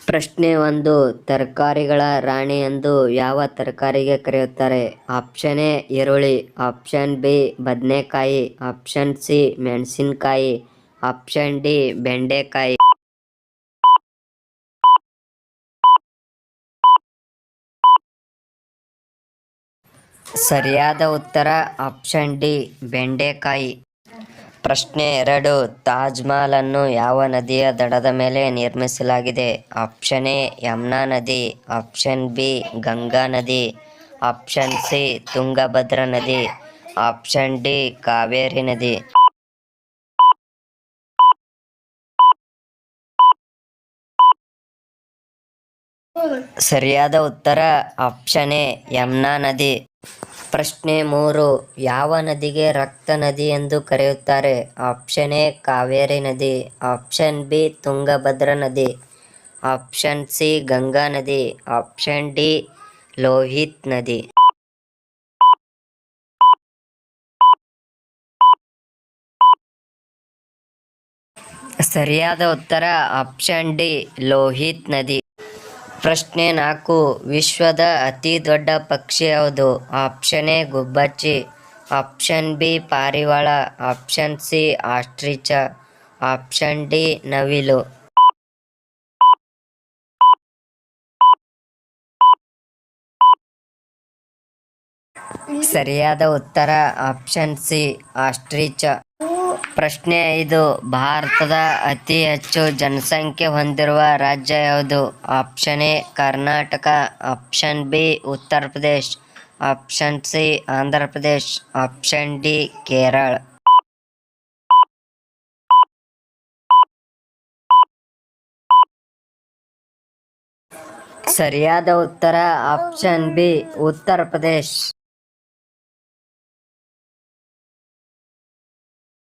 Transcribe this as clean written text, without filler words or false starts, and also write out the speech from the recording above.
ಪ್ರಶ್ನೆ 1. ತರಕಾರಿಗಳ ರಾಣಿ ಎಂದು ಯಾವ ತರಕಾರಿಗೆ ಕರೆಯುತ್ತಾರೆ? ಆಪ್ಷನ್ ಎ ಈರುಳ್ಳಿ, ಆಪ್ಷನ್ ಬಿ ಬದನೆಕಾಯಿ, ಆಪ್ಷನ್ ಸಿ ಮೆಣಸಿನಕಾಯಿ, ಆಪ್ಷನ್ ಡಿ ಬೆಂಡೆಕಾಯಿ. ಸರಿಯಾದ ಉತ್ತರ ಆಪ್ಷನ್ ಡಿ ಬೆಂಡೆಕಾಯಿ. ಪ್ರಶ್ನೆ 2. ತಾಜ್ ಮಹಲ್ ಅನ್ನು ಯಾವ ನದಿಯ ದಡದ ಮೇಲೆ ನಿರ್ಮಿಸಲಾಗಿದೆ? ಆಪ್ಷನ್ ಎ ಯಮುನಾ ನದಿ, ಆಪ್ಷನ್ ಬಿ ಗಂಗಾ ನದಿ, ಆಪ್ಷನ್ ಸಿ ತುಂಗಭದ್ರಾ ನದಿ, ಆಪ್ಷನ್ ಡಿ ಕಾವೇರಿ ನದಿ. ಸರಿಯಾದ ಉತ್ತರ ಆಪ್ಷನ್ ಎ ಯಮುನಾ ನದಿ. ಪ್ರಶ್ನೆ 3. ಯಾವ ನದಿಗೆ ರಕ್ತ ನದಿ ಎಂದು ಕರೆಯುತ್ತಾರೆ? ಆಪ್ಷನ್ ಎ ಕಾವೇರಿ ನದಿ, ಆಪ್ಷನ್ ಬಿ ತುಂಗಭದ್ರಾ ನದಿ, ಆಪ್ಷನ್ ಸಿ ಗಂಗಾ ನದಿ, ಆಪ್ಷನ್ ಡಿ ಲೋಹಿತ್ ನದಿ. ಸರಿಯಾದ ಉತ್ತರ ಆಪ್ಷನ್ ಡಿ ಲೋಹಿತ್ ನದಿ. ಪ್ರಶ್ನೆ 4. ವಿಶ್ವದ ಅತಿ ದೊಡ್ಡ ಪಕ್ಷಿ ಯಾವುದು? ಆಪ್ಷನ್ ಎ ಗುಬ್ಬಚ್ಚಿ, ಆಪ್ಷನ್ ಬಿ ಪಾರಿವಾಳ, option C ostrich, option D ನವಿಲು. ಸರಿಯಾದ ಉತ್ತರ ಆಪ್ಷನ್ ಸಿ ಆಸ್ಟ್ರಿಚ್. ಪ್ರಶ್ನೆ 5. ಭಾರತದ ಅತಿ ಹೆಚ್ಚು ಜನಸಂಖ್ಯೆ ಹೊಂದಿರುವ ರಾಜ್ಯ ಯಾವುದು? Option A Karnataka, option B Uttar Pradesh, option C Andhra Pradesh, option D Kerala. ಸರಿಯಾದ ಉತ್ತರ ಆಪ್ಷನ್ ಬಿ ಉತ್ತರ ಪ್ರದೇಶ್.